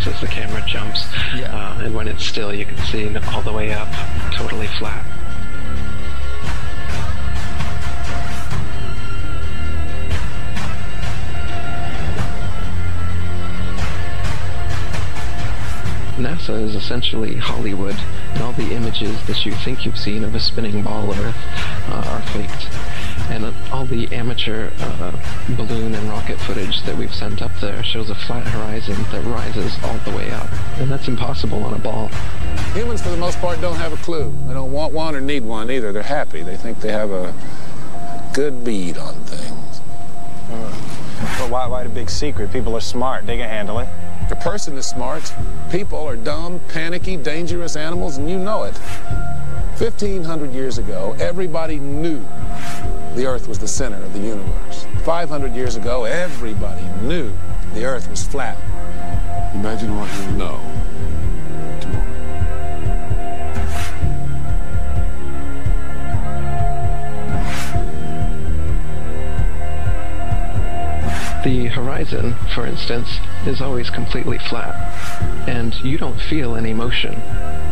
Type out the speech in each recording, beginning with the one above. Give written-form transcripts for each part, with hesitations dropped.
happens as the camera jumps. Yeah. And when it's still, you can see all the way up, totally flat. NASA is essentially Hollywood, and all the images that you think you've seen of a spinning ball Earth are faked. And all the amateur balloon and rocket footage that we've sent up there shows a flat horizon that rises all the way up. And that's impossible on a ball. Humans, for the most part, don't have a clue. They don't want one or need one either. They're happy. They think they have a good bead on things. But why the big secret? People are smart. They can handle it. The person is smart. People are dumb, panicky, dangerous animals, and you know it. 1,500 years ago, everybody knew the Earth was the center of the universe. 500 years ago, everybody knew the Earth was flat. Imagine what you know tomorrow. The horizon, for instance, is always completely flat, and you don't feel any motion.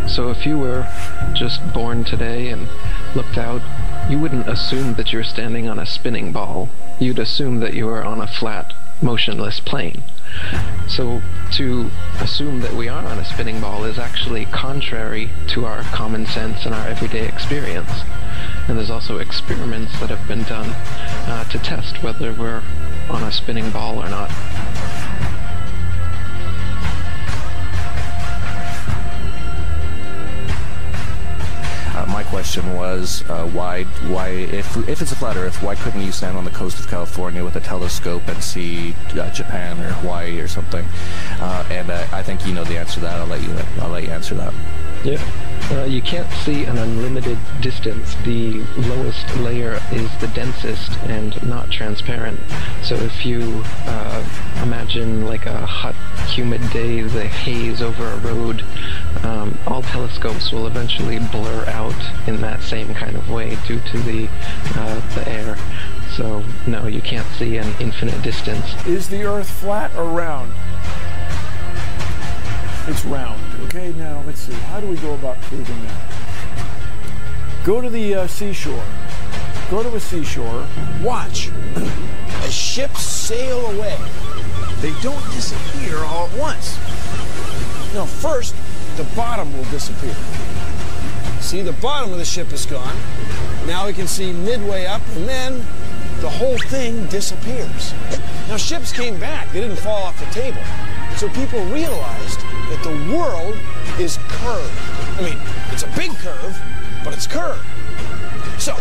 So if you were just born today and looked out, you wouldn't assume that you're standing on a spinning ball. You'd assume that you were on a flat, motionless plane. So to assume that we are on a spinning ball is actually contrary to our common sense and our everyday experience. And there's also experiments that have been done to test whether we're on a spinning ball or not. My question was, why, if it's a flat Earth, why couldn't you stand on the coast of California with a telescope and see Japan or Hawaii or something? And I think you know the answer to that. I'll let you answer that. Yeah. You can't see an unlimited distance. The lowest layer is the densest and not transparent. So if you imagine like a hot, humid day, the haze over a road, all telescopes will eventually blur out in that same kind of way due to the air. So no, you can't see an infinite distance. Is the Earth flat or round? It's round. Okay, now let's see. How do we go about proving that? Go to the seashore. Go to a seashore. Watch as ships sail away. They don't disappear all at once. No, first, the bottom will disappear. See, the bottom of the ship is gone. Now we can see midway up, and then the whole thing disappears. Now, ships came back. They didn't fall off the table. So people realized that the world is curved. I mean, it's a big curve, but it's curved. So,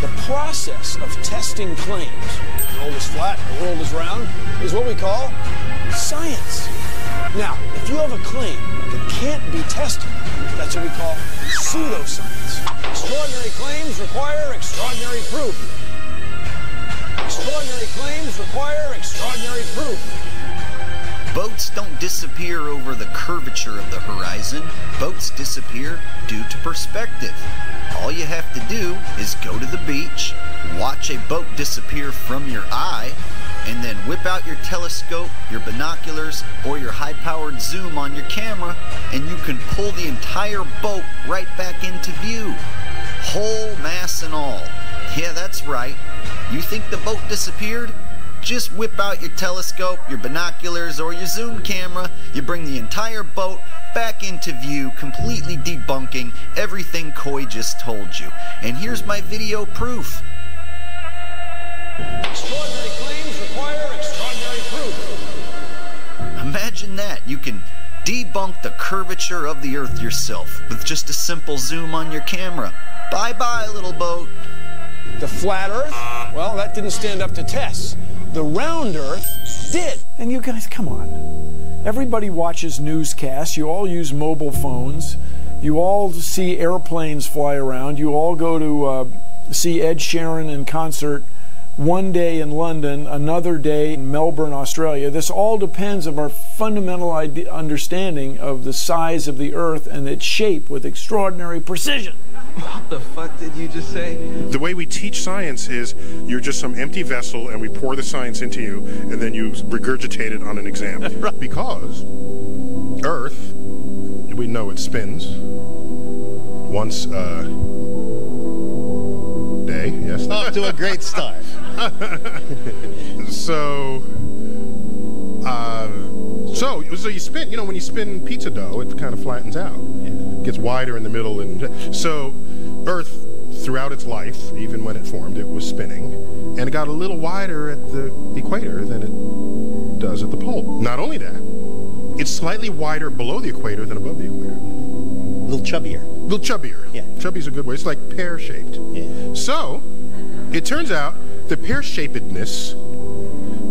the process of testing claims, the world is flat, the world is round, is what we call science. Now, if you have a claim that can't be tested, that's what we call pseudoscience. Extraordinary claims require extraordinary proof. Extraordinary claims require extraordinary proof. Boats don't disappear over the curvature of the horizon. Boats disappear due to perspective. All you have to do is go to the beach, watch a boat disappear from your eye, and then whip out your telescope, your binoculars, or your high-powered zoom on your camera, and you can pull the entire boat right back into view. Whole mass and all. Yeah, that's right. You think the boat disappeared? Just whip out your telescope, your binoculars, or your zoom camera. You bring the entire boat back into view, completely debunking everything Koi just told you. And here's my video proof. Extraordinary claims require extraordinary proof. Imagine that. You can debunk the curvature of the Earth yourself with just a simple zoom on your camera. Bye-bye, little boat. The flat Earth? Well, that didn't stand up to tests. The round Earth did. And you guys, come on. Everybody watches newscasts. You all use mobile phones. You all see airplanes fly around. You all go to see Ed Sheeran in concert one day in London, another day in Melbourne, Australia. This all depends on our fundamental understanding of the size of the Earth and its shape with extraordinary precision. What the fuck did you just say? The way we teach science is you're just some empty vessel and we pour the science into you and then you regurgitate it on an exam. Because Earth, we know it spins once a day, yes? Off to a great start. So you spin, you know, when you spin pizza dough, it kind of flattens out. It gets wider in the middle. And so Earth, throughout its life, even when it formed, it was spinning. And it got a little wider at the equator than it does at the pole. Not only that, it's slightly wider below the equator than above the equator. A little chubbier. A little chubbier. Yeah. Chubby's a good way. It's like pear-shaped. Yeah. So, it turns out the pear-shapedness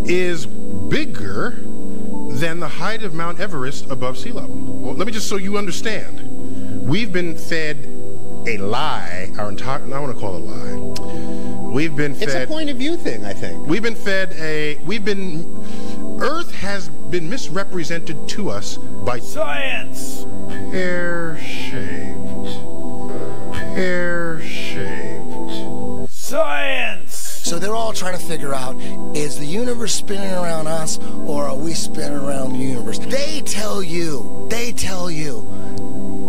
is bigger than the height of Mount Everest above sea level. Well, let me just so you understand. We've been fed a lie our entire, I want to call it a lie. We've been fed... It's a point of view thing, I think. We've been fed Earth has been misrepresented to us by science. Pear-shaped. Science. So they're all trying to figure out, is the universe spinning around us or are we spinning around the universe? They tell you,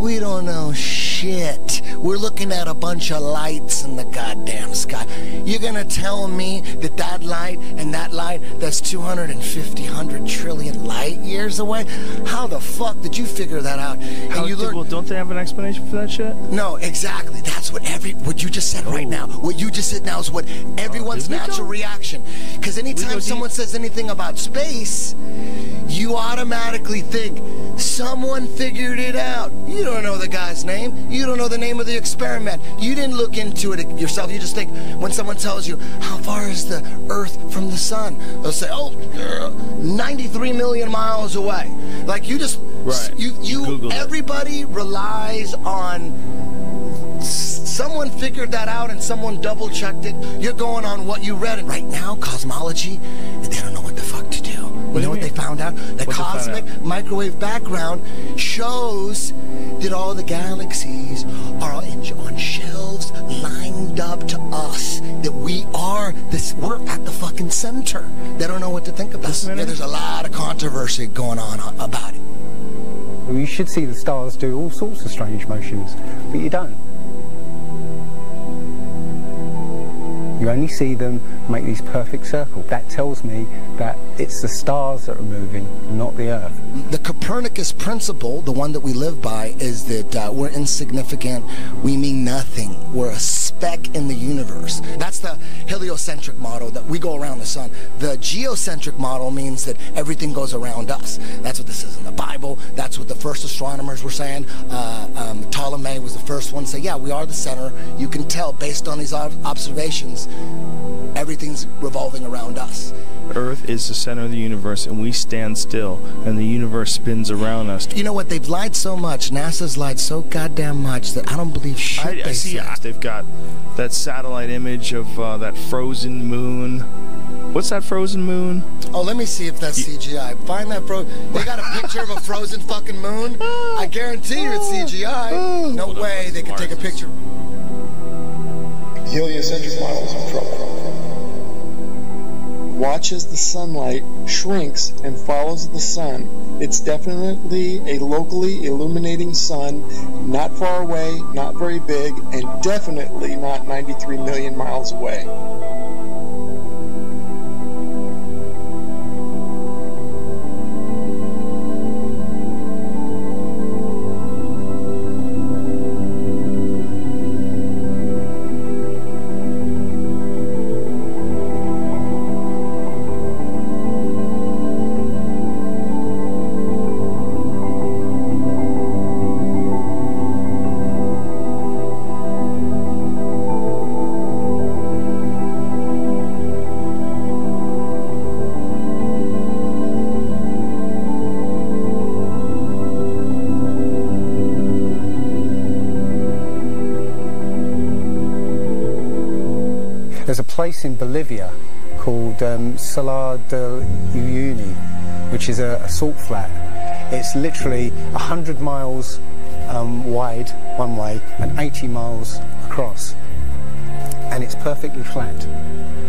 we don't know shit. We're looking at a bunch of lights in the goddamn sky. You're gonna tell me that that light and that light, that's 250, 100 trillion light years away? How the fuck did you figure that out? And you learn. Well, don't they have an explanation for that shit? No, exactly. That's what what you just said right now. What you just said now is what everyone's natural reaction. Because anytime someone says anything about space, you automatically think someone figured it out. You don't know the guy's name. You don't know the name of the experiment. You didn't look into it yourself. You just think when someone tells you, how far is the Earth from the sun? They'll say, 93 million miles away. Like you just, everybody relies on someone figured that out and someone double checked it. You're going on what you read. And right now, cosmology, they don't know what the fuck to do. You know what they found out? The cosmic microwave background shows that all the galaxies are on shelves lined up to us. That we're at the fucking center. They don't know what to think about. Yeah, there's a lot of controversy going on about it. Well, you should see the stars do all sorts of strange motions, but you don't. You only see them make these perfect circles. That tells me that it's the stars that are moving, not the Earth. The Copernicus principle, the one that we live by, is that we're insignificant, we mean nothing, we're a speck in the universe. That's the heliocentric model, that we go around the sun. The geocentric model means that everything goes around us. That's what this is in the Bible. That's what the first astronomers were saying. Ptolemy was the first one to say, yeah, we are the center. You can tell based on these observations, everything's revolving around us. Earth is the center of the universe, and we stand still, and the universe spins around us. You know what? They've lied so much. NASA's lied so goddamn much that I don't believe shit I see. They've got that satellite image of that frozen moon. What's that frozen moon? Oh, let me see if that's CGI. Find that They got a picture of a frozen fucking moon? I guarantee you it's CGI. No way they could take a picture. Heliocentric models in trouble. Watch as the sunlight shrinks and follows the sun. It's definitely a locally illuminating sun, not far away, not very big, and definitely not 93 million miles away. There's a place in Bolivia called Salar de Uyuni, which is a salt flat. It's literally 100 miles wide one way and 80 miles across, and it's perfectly flat.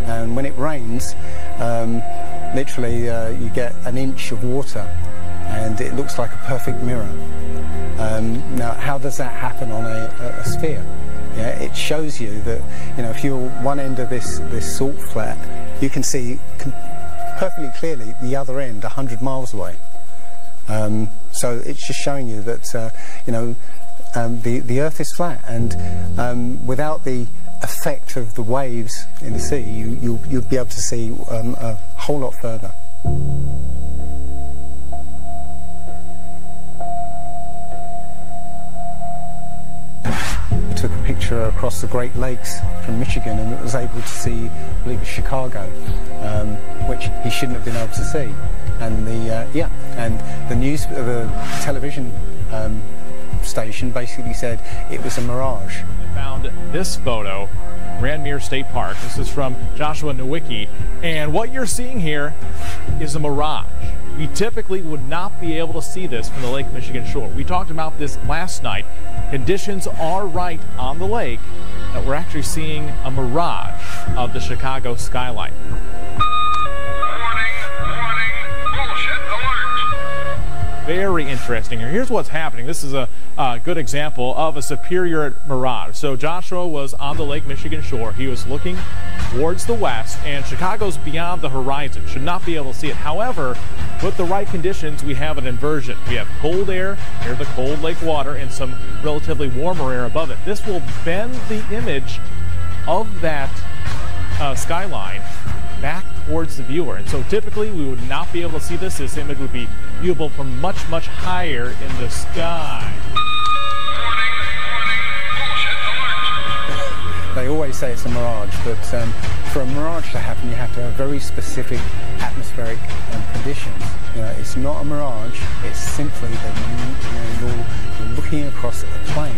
And when it rains, literally you get an inch of water, and it looks like a perfect mirror. Now, how does that happen on a sphere? Yeah, it shows you that, you know, if you're one end of this salt flat, you can see perfectly clearly the other end 100 miles away. So it's just showing you that you know, the Earth is flat, and without the effect of the waves in the sea, you'll be able to see a whole lot further. I took a picture across the Great Lakes from Michigan, and was able to see, I believe it's Chicago, which he shouldn't have been able to see. And the the television station basically said it was a mirage. I found this photo, Randmere State Park. This is from Joshua Nowicki, and what you're seeing here is a mirage. We typically would not be able to see this from the Lake Michigan shore. We talked about this last night. Conditions are right on the lake that we're actually seeing a mirage of the Chicago skyline. Very interesting here. Here's what's happening. This is a good example of a superior mirage. So Joshua was on the Lake Michigan shore. He was looking towards the west, and Chicago's beyond the horizon. Should not be able to see it. However, with the right conditions, we have an inversion. We have cold air near the cold lake water and some relatively warmer air above it. This will bend the image of that skyline back towards the viewer. And so typically we would not be able to see this. This image would be viewable from much, much higher in the sky. They always say it's a mirage, but for a mirage to happen, you have to have very specific atmospheric conditions. You know, it's not a mirage, it's simply that you're looking across a plain.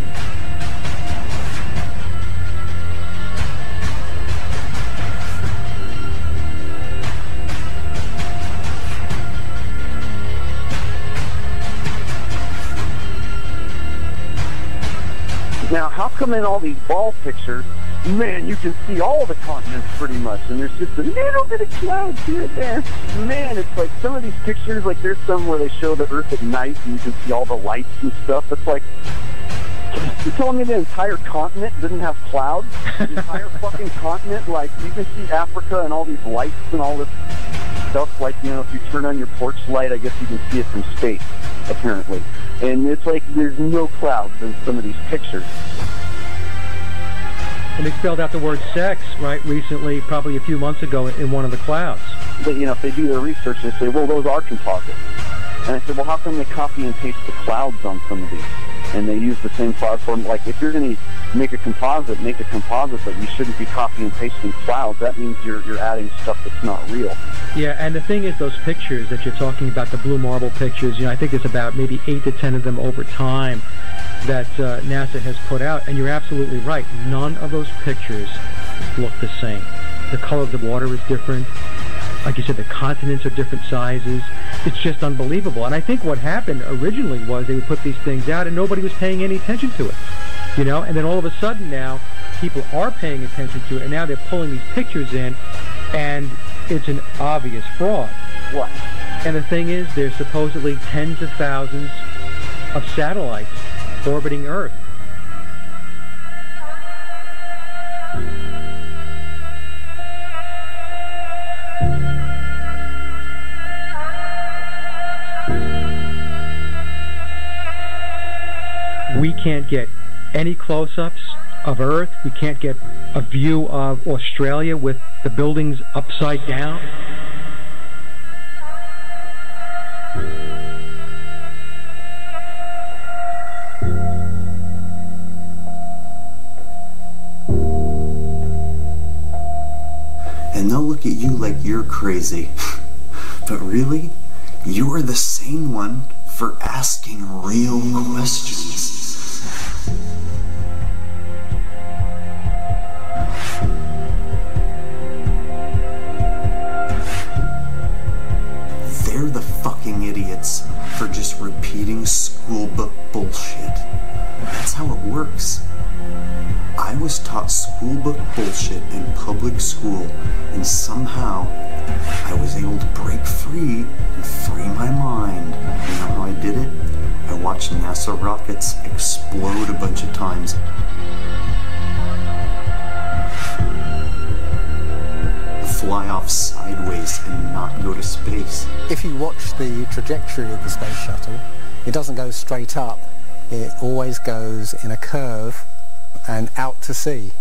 Now, how come in all these ball pictures, man, you can see all the continents pretty much, and there's just a little bit of clouds here and there. Man, it's like some of these pictures, like there's some where they show the Earth at night, and you can see all the lights and stuff. It's like, you're telling me the entire continent didn't have clouds? The entire fucking continent, like, you can see Africa and all these lights and all this stuff. Like, you know, if you turn on your porch light, I guess you can see it from space, apparently. And it's like there's no clouds in some of these pictures. And they spelled out the word sex, right, recently, probably a few months ago, in one of the clouds. But, you know, if they do their research, they say, well, those are composites. And I said, well, how come they copy and paste the clouds on some of these? And they use the same cloud form. Like, if you're going to make a composite, but you shouldn't be copying and pasting clouds. That means you're adding stuff that's not real. Yeah, and the thing is, those pictures that you're talking about, the blue marble pictures, you know, I think there's about maybe 8 to 10 of them over time that NASA has put out. And you're absolutely right. None of those pictures look the same. The color of the water is different. Like you said, the continents are different sizes. It's just unbelievable. And I think what happened originally was they would put these things out and nobody was paying any attention to it. You know, and then all of a sudden now people are paying attention to it, and now they're pulling these pictures in, and it's an obvious fraud. What? And the thing is, there's supposedly tens of thousands of satellites orbiting Earth. We can't get any close-ups of Earth. We can't get a view of Australia with the buildings upside down. And they'll look at you like you're crazy. But really, you're the sane one for asking real questions. They're the fucking idiots for just repeating school book bullshit. in public school, and somehow I was able to break free and free my mind. You know how I did it? I watched NASA rockets explode a bunch of times. Fly off sideways and not go to space. If you watch the trajectory of the space shuttle, it doesn't go straight up. It always goes in a curve and out to sea.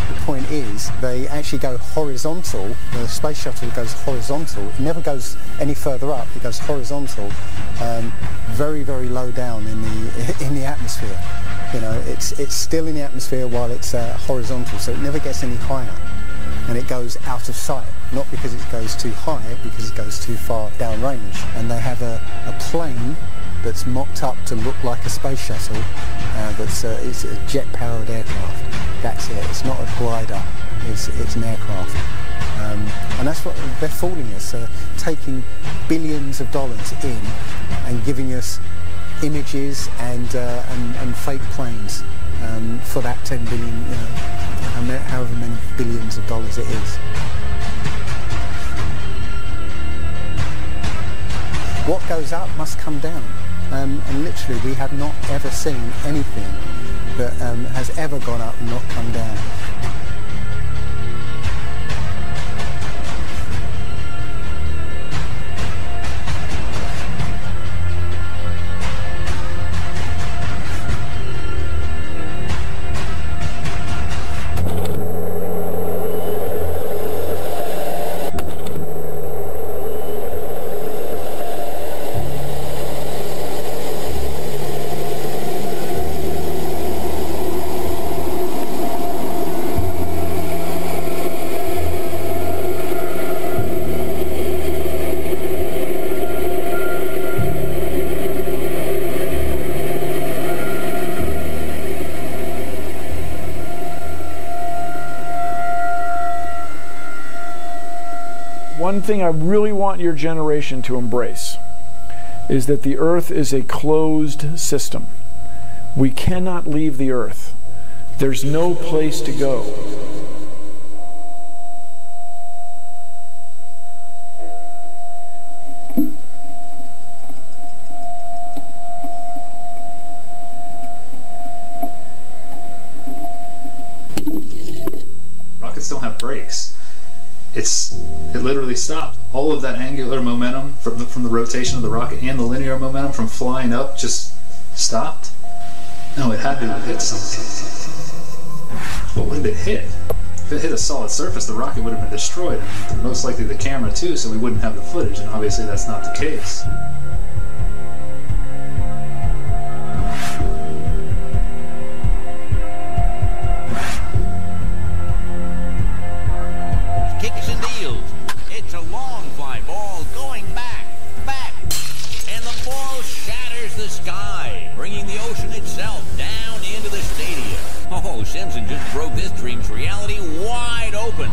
The point is, they actually go horizontal. The space shuttle goes horizontal. It never goes any further up. It goes horizontal, very, very low down in the atmosphere. You know, it's still in the atmosphere while it's horizontal, so it never gets any higher. And it goes out of sight, not because it goes too high, because it goes too far downrange. And they have a plane that's mocked up to look like a space shuttle. It's a jet-powered aircraft. That's it. It's not a glider. It's an aircraft. And that's what they're fooling us, taking billions of dollars in and giving us images and fake planes for that 10 billion, you know, however many billions of dollars it is. What goes up must come down, and literally we have not ever seen anything that has ever gone up and not come down. One thing I really want your generation to embrace is that the Earth is a closed system. We cannot leave the Earth. There's no place to go. Rockets don't have brakes. It literally stopped. All of that angular momentum from the rotation of the rocket and the linear momentum from flying up just stopped. No, it had to hit something. But what did it hit? If it hit a solid surface, the rocket would have been destroyed, and most likely the camera too, so we wouldn't have the footage, and obviously that's not the case. Simpson just broke this dream's reality wide open.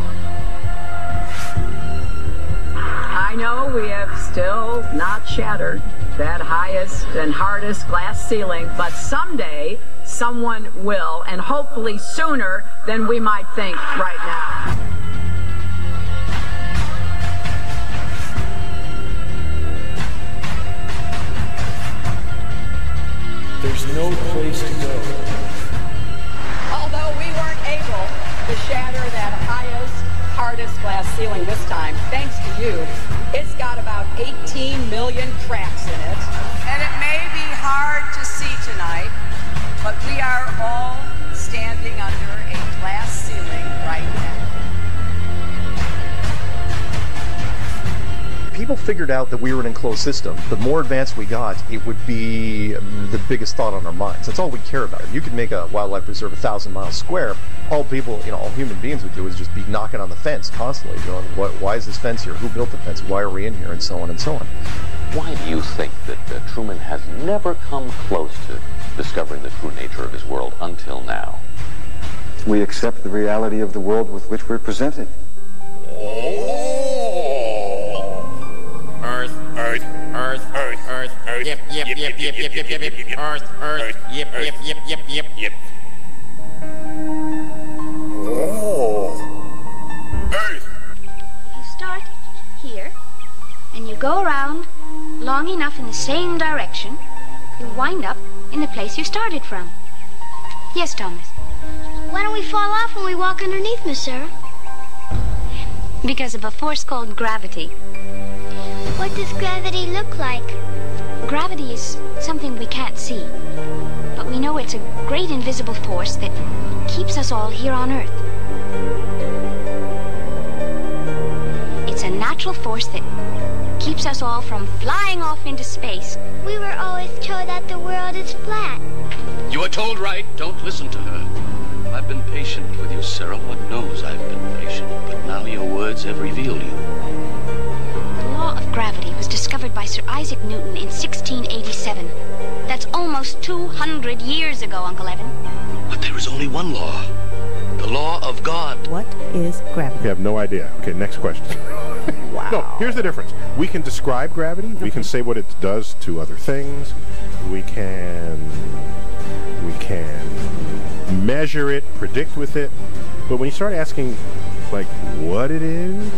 I know we have still not shattered that highest and hardest glass ceiling, but someday someone will, and hopefully sooner than we might think right now. There's no place to go. To shatter that highest, hardest glass ceiling this time, thanks to you, it's got about 18 million cracks in it. And it may be hard to see tonight, but we are all standing under a glass ceiling right now. People figured out that we were an enclosed system. The more advanced we got, it would be the biggest thought on our minds. That's all we care about. If you could make a wildlife preserve 1,000 miles square, all people, all human beings would do is just be knocking on the fence constantly, going, why is this fence here? Who built the fence? Why are we in here? And so on and so on. Why do you think that Truman has never come close to discovering the true nature of his world until now? We accept the reality of the world with which we're presented. Earth, Earth, Earth, Earth, Earth, Earth. Yep. Earth. Yep. Oh. Earth. If you start here, and you go around long enough in the same direction, you wind up in the place you started from. Yes, Thomas? Why don't we fall off when we walk underneath, Miss Sarah? Because of a force called gravity. What does gravity look like? Gravity is something we can't see, but we know it's a great invisible force that keeps us all here on Earth. It's a natural force that keeps us all from flying off into space. We were always told that the world is flat. You are told right. Don't listen to her. I've been patient with you, Sarah. Lord knows I've been patient, but now your words have revealed you. The law of gravity was discovered by Sir Isaac Newton in 1687. That's almost 200 years ago, Uncle Evan. But there is only one law. The law of God. What is gravity? We have no idea. Okay, next question. Wow. No, here's the difference. We can describe gravity. Okay. We can say what it does to other things. We can measure it, predict with it. But when you start asking, like, what it is,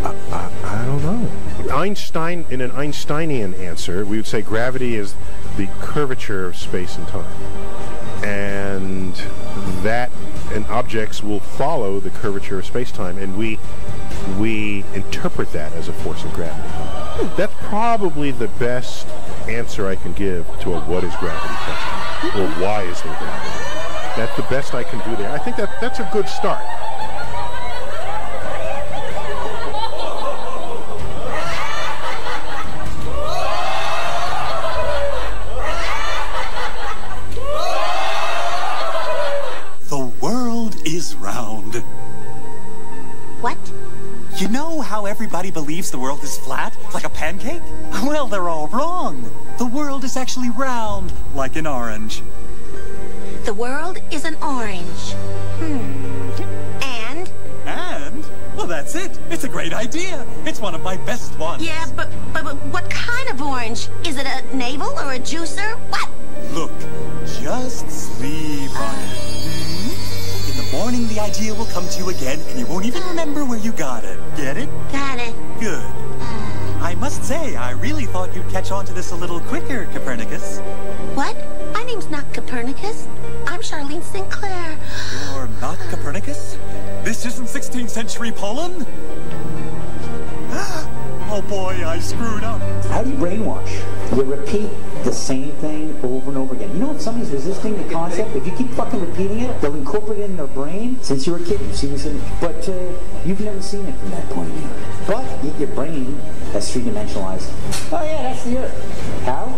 I don't know. Einstein, in an Einsteinian answer, we would say gravity is the curvature of space and time. And objects will follow the curvature of space-time, and we interpret that as a force of gravity. That's probably the best answer I can give to a what is gravity question, or why is there gravity. That's the best I can do there. I think that's a good start. The world is round. What? You know how everybody believes the world is flat, like a pancake? Well, they're all wrong. The world is actually round, like an orange. The world is an orange. And? And? Well, that's it. It's a great idea. It's one of my best ones. Yeah, but what kind of orange? Is it a navel or a juicer? What? Look, just sleep on it. In the morning, the idea will come to you again, and you won't even remember where you got it. Get it? Got it. Good. I must say, I really thought you'd catch on to this a little quicker, Copernicus. What? My name's not Copernicus. I'm Charlene Sinclair. You're not Copernicus? This isn't 16th century Poland? Oh boy, I screwed up. How do you brainwash? You repeat the same thing over and over again. You know, if somebody's resisting the concept, if you keep fucking repeating it, they'll incorporate it in their brain. Since you were a kid, you've seen this, but you've never seen it from that point of view. But your brain has three-dimensionalized. Oh yeah, that's the Earth. How?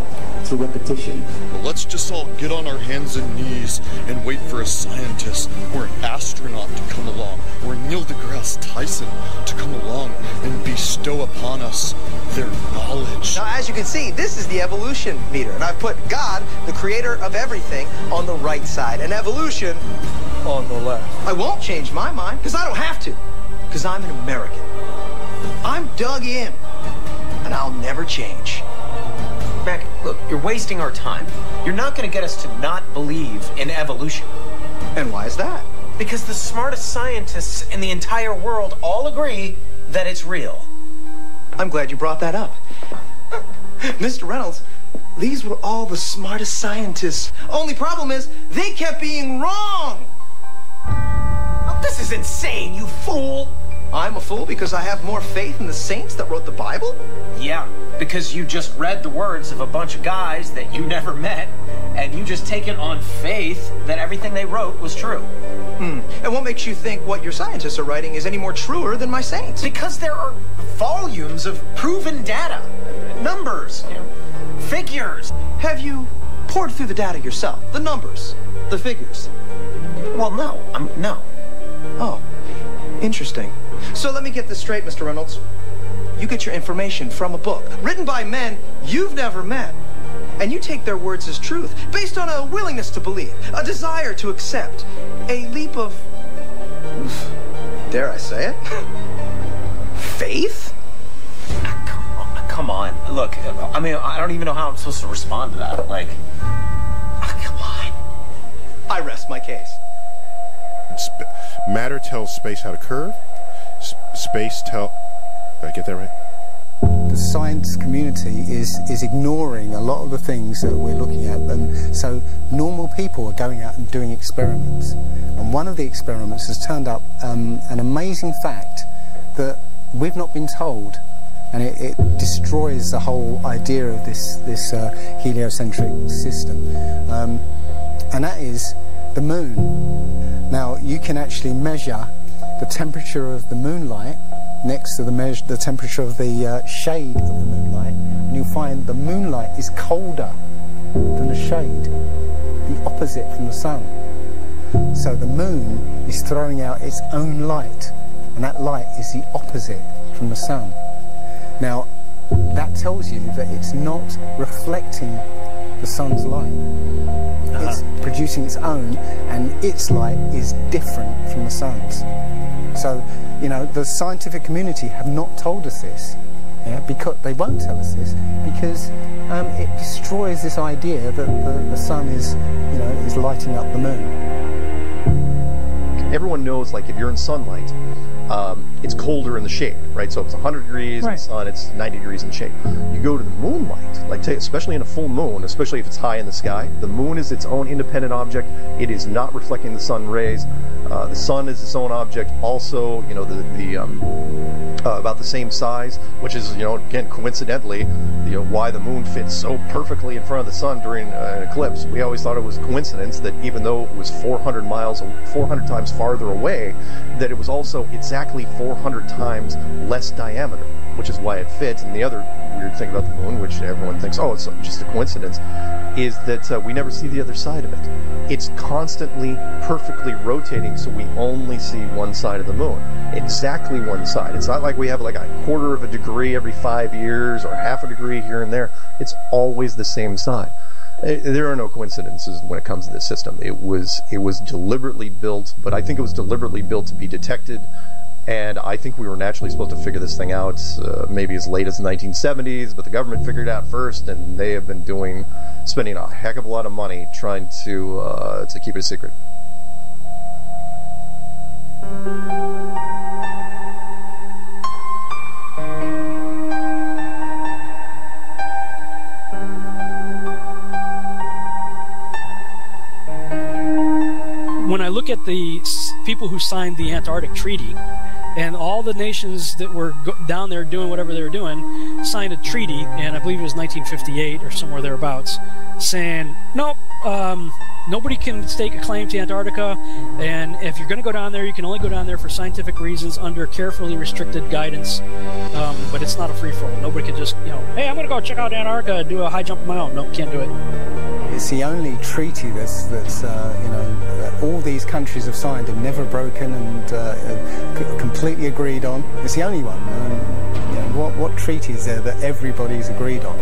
Through repetition. Well, let's just all get on our hands and knees and wait for a scientist or an astronaut to come along, or Neil deGrasse Tyson to come along and bestow upon us their knowledge. Now, as you can see, this is the evolution meter, and I've put God, the creator of everything, on the right side, and evolution on the left. I won't change my mind, because I don't have to, because I'm an American. I'm dug in, and I'll never change. Mac, look, you're wasting our time. You're not going to get us to not believe in evolution. And why is that? Because the smartest scientists in the entire world all agree that it's real. I'm glad you brought that up. Mr. Reynolds, these were all the smartest scientists. Only problem is, they kept being wrong. Oh, this is insane, you fool. I'm a fool because I have more faith in the saints that wrote the Bible? Yeah, because you just read the words of a bunch of guys that you never met, and you just take it on faith that everything they wrote was true. And what makes you think what your scientists are writing is any more truer than my saints? Because there are volumes of proven data, numbers, figures. Have you poured through the data yourself? The numbers, the figures? Well, no. No. Oh, interesting. So let me get this straight, Mr. Reynolds. You get your information from a book written by men you've never met, and you take their words as truth based on a willingness to believe, a desire to accept, a leap of, dare I say it, faith? Come come on. Look, I mean, I don't even know how I'm supposed to respond to that. Like, come on. I rest my case. Matter tells space how to curve. Space tell... Did I get that right? The science community is ignoring a lot of the things that we're looking at, and so normal people are going out and doing experiments. And one of the experiments has turned up an amazing fact that we've not been told, and it destroys the whole idea of this heliocentric system, and that is the moon. Now, you can actually measure the temperature of the moonlight next to the temperature of the shade of the moonlight, and you'll find the moonlight is colder than the shade, the opposite from the sun. So the moon is throwing out its own light, and that light is the opposite from the sun. Now, that tells you that it's not reflecting the sun's light. It's producing its own, and its light is different from the sun's. So, you know, the scientific community have not told us this, because they won't tell us this, because it destroys this idea that the sun is, you know, is lighting up the moon. Everyone knows, like, if you're in sunlight, it's colder in the shade, right? So if it's 100 degrees in the sun, it's 90 degrees in the shade. You go to the moonlight, like, especially in a full moon, especially if it's high in the sky, the moon is its own independent object. It is not reflecting the sun rays. The sun is its own object. Also, you know, about the same size, which is, you know, again, coincidentally, you know, why the moon fits so perfectly in front of the sun during an eclipse. We always thought it was a coincidence that even though it was 400 times farther away, that it was also exactly 400 times less diameter, which is why it fits. And the other weird thing about the moon, which everyone thinks, oh, it's just a coincidence, is that we never see the other side of it. It's constantly perfectly rotating, so we only see one side of the moon. Exactly one side. It's not like we have like a quarter of a degree every 5 years or half a degree here and there. It's always the same side. There are no coincidences when it comes to this system. It was deliberately built, but I think it was deliberately built to be detected. And I think we were naturally supposed to figure this thing out maybe as late as the 1970s, but the government figured it out first, and they have been spending a heck of a lot of money trying to keep it a secret. When I look at the people who signed the Antarctic Treaty, and all the nations that were down there doing whatever they were doing signed a treaty, and I believe it was 1958 or somewhere thereabouts, saying, nope, nobody can stake a claim to Antarctica, and if you're going to go down there, you can only go down there for scientific reasons under carefully restricted guidance, but it's not a free-for-all. Nobody can just, you know, hey, I'm going to go check out Antarctica and do a high jump of my own. Nope, can't do it. It's the only treaty that's you know, all these countries have signed and never broken and completely agreed on. It's the only one. You know, what treaty is there that everybody's agreed on?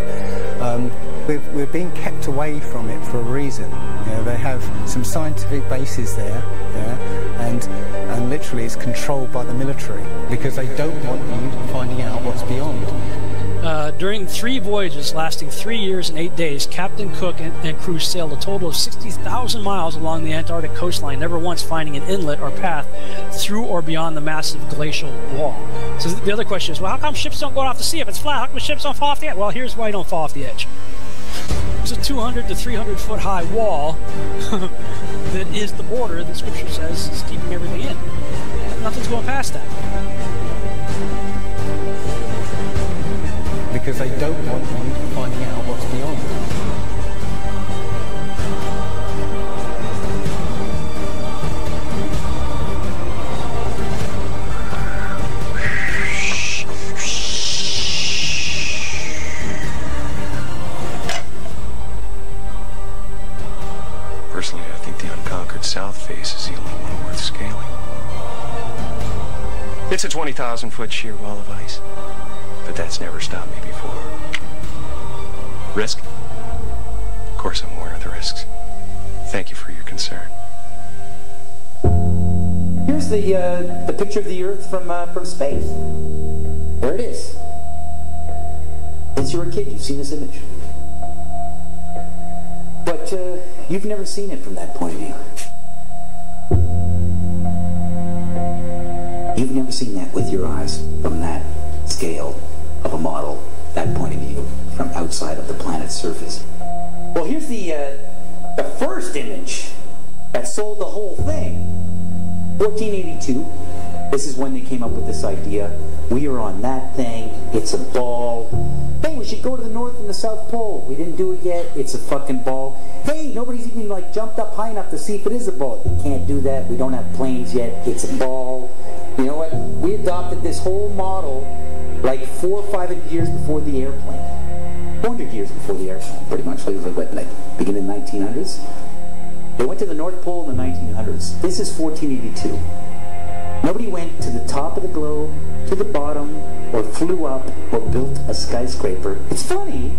We're being kept away from it for a reason. You know, they have some scientific bases there, and literally it's controlled by the military because they don't want you finding out what's beyond. During 3 voyages lasting 3 years and 8 days, Captain Cook and crew sailed a total of 60,000 miles along the Antarctic coastline, never once finding an inlet or path through or beyond the massive glacial wall. So the other question is, well, how come ships don't go off the sea if it's flat? How come ships don't fall off the edge? Well, here's why you don't fall off the edge. There's a 200 to 300 foot high wall that is the border that Scripture says is keeping everything in. Nothing's going past that. Because they don't want you finding out what's beyond. Personally, I think the unconquered south face is the only one worth scaling. It's a 20,000-foot sheer wall of ice. But that's never stopped me before. Risk? Of course I'm aware of the risks. Thank you for your concern. Here's the picture of the Earth from space. There it is. you were a kid, you've seen this image. But you've never seen it from that point of view. You've never seen that with your eyes from that scale of a model, that point of view, from outside of the planet's surface. Well, here's the first image that sold the whole thing. 1482. This is when they came up with this idea. We are on that thing. It's a ball. Hey, we should go to the North and the South Pole. We didn't do it yet. It's a fucking ball. Hey, nobody's even like jumped up high enough to see if it is a ball. You can't do that. We don't have planes yet. It's a ball. You know what? We adopted this whole model like 400 or 500 years before the airplane. 400 years before the airplane, pretty much. It was like, what, like beginning of the 1900s? They went to the North Pole in the 1900s. This is 1482. Nobody went to the top of the globe, to the bottom, or flew up, or built a skyscraper. It's funny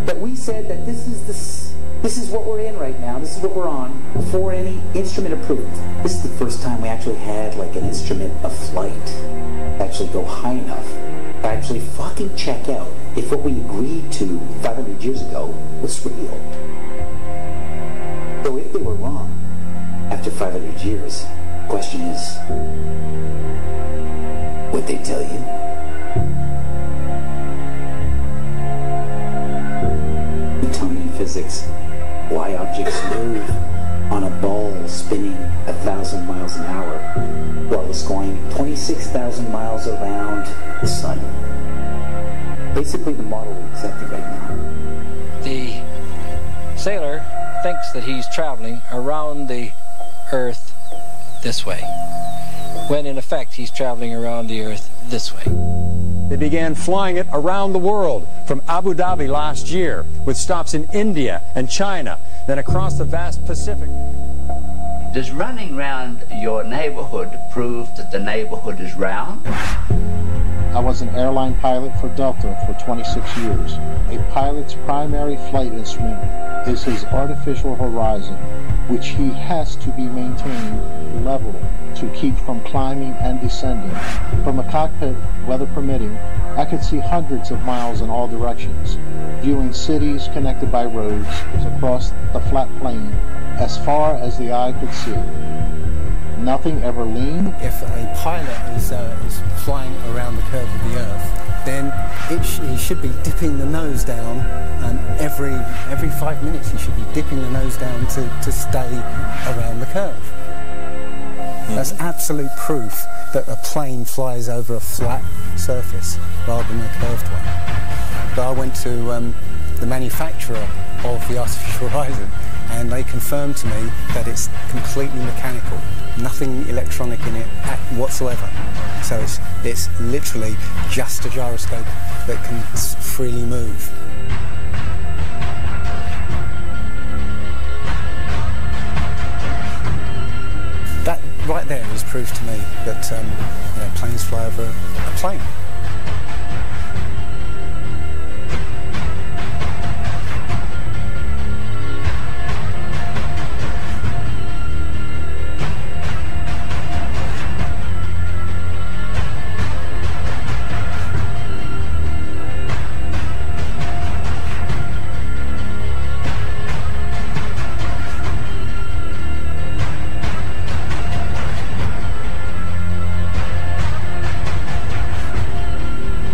that we said that this is what we're in right now, this is what we're on, before any instrument approved. This is the first time we actually had like an instrument of flight, actually go high enough, to actually fucking check out if what we agreed to 500 years ago was real. So if they were wrong, after 500 years, the question is, would they tell you? Newtonian physics, why objects move on a ball spinning 1,000 miles an hour while it's going 26,000 miles around the sun. Basically the model we accepted right now. The sailor thinks that he's traveling around the Earth this way, when in effect he's traveling around the Earth this way. They began flying it around the world, from Abu Dhabi last year, with stops in India and China, then across the vast Pacific. Does running round your neighborhood prove that the neighborhood is round? I was an airline pilot for Delta for 26 years. A pilot's primary flight instrument is his artificial horizon, which he has to be maintained level to keep from climbing and descending. From a cockpit, weather permitting, I could see hundreds of miles in all directions, viewing cities connected by roads across the flat plain as far as the eye could see. Nothing ever leaned. If a pilot is flying around the curve of the Earth, then he should be dipping the nose down, and every 5 minutes he should be dipping the nose down to stay around the curve. That's absolute proof that a plane flies over a flat surface rather than a curved one. But I went to the manufacturer of the artificial horizon, and they confirmed to me that it's completely mechanical, nothing electronic in it whatsoever. So it's literally just a gyroscope that can freely move. That right there is proof to me that planes fly over a plane.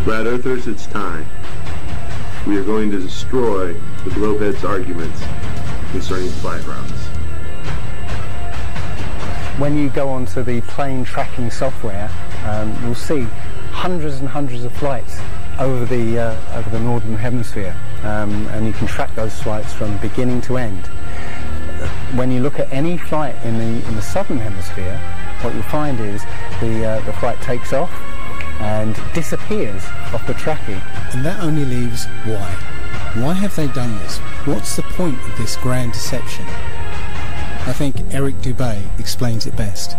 Flat Earthers, it's time. We are going to destroy the Globeheads' arguments concerning flight routes. When you go onto the plane tracking software, you'll see hundreds and hundreds of flights over the northern hemisphere, and you can track those flights from beginning to end. When you look at any flight in the southern hemisphere, what you'll find is the flight takes off and disappears off the tracking. And that only leaves why. Why have they done this? What's the point of this grand deception? I think Eric Dubay explains it best.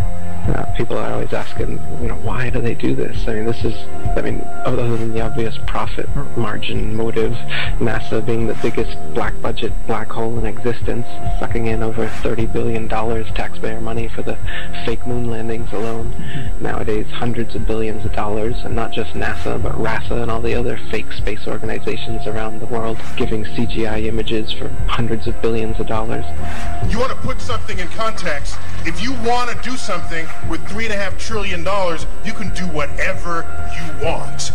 People are always asking, why do they do this? I mean, other than the obvious profit margin motive, NASA being the biggest black budget black hole in existence, sucking in over $30 billion taxpayer money for the fake moon landings alone. Nowadays, hundreds of billions of dollars, and not just NASA, but RASA and all the other fake space organizations around the world, giving CGI images for hundreds of billions of dollars. You want to put something in context. If you want to do something with $3.5 trillion, you can do whatever you want.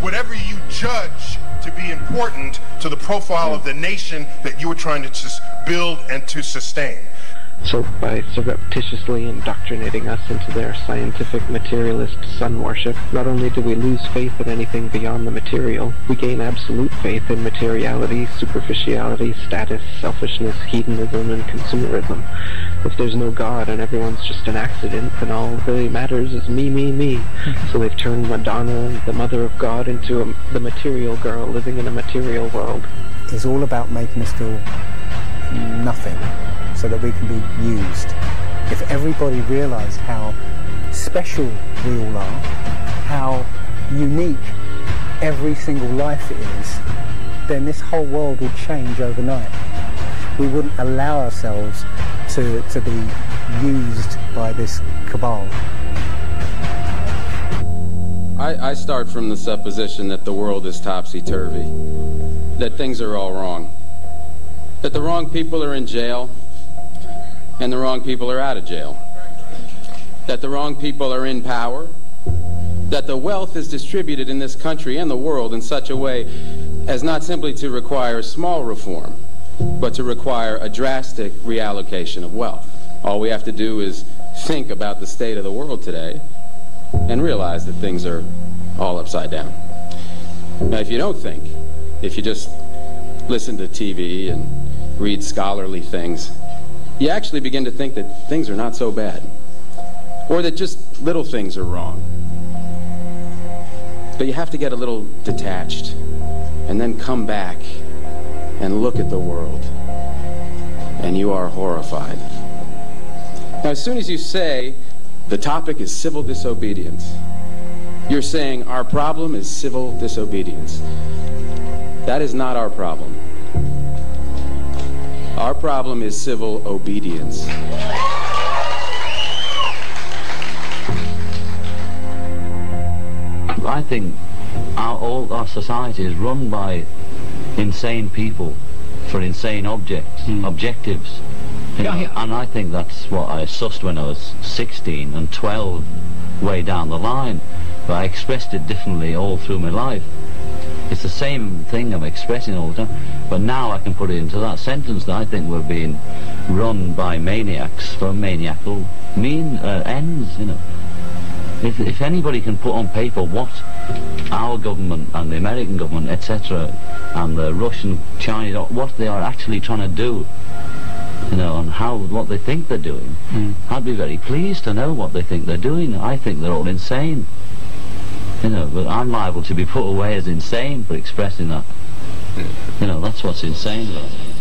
Whatever you judge to be important to the profile of the nation that you are trying to build and to sustain. So by surreptitiously indoctrinating us into their scientific materialist sun worship, not only do we lose faith in anything beyond the material, we gain absolute faith in materiality, superficiality, status, selfishness, hedonism, and consumerism. If there's no God and everyone's just an accident, then all that really matters is me, me, me. So they've turned Madonna, the mother of God, into the material girl living in a material world. It's all about making us feel nothing, so that we can be used. If everybody realised how special we all are, how unique every single life is, then this whole world would change overnight. We wouldn't allow ourselves to be used by this cabal. I start from the supposition that the world is topsy-turvy, that things are all wrong, that the wrong people are in jail, and the wrong people are out of jail, that the wrong people are in power, that the wealth is distributed in this country and the world in such a way as not simply to require small reform, but to require a drastic reallocation of wealth. All we have to do is think about the state of the world today and realize that things are all upside down. Now, if you don't think, if you just listen to TV and read scholarly things, you actually begin to think that things are not so bad, or that just little things are wrong. But you have to get a little detached and then come back and look at the world, and you are horrified. Now, as soon as you say the topic is civil disobedience, you're saying our problem is civil disobedience. That is not our problem. Our problem is civil obedience. I think all our society is run by insane people for insane objectives. You know, and I think that's what I sussed when I was 16 and 12 way down the line, but I expressed it differently all through my life. It's the same thing I'm expressing all the time, but now I can put it into that sentence that I think we're being run by maniacs for maniacal ends, you know. If anybody can put on paper what our government and the American government, etc., and the Russian, Chinese, what they are actually trying to do, you know, and what they think they're doing, I'd be very pleased to know what they think they're doing. I think they're all insane. You know, but I'm liable to be put away as insane for expressing that. You know, that's what's insane about it.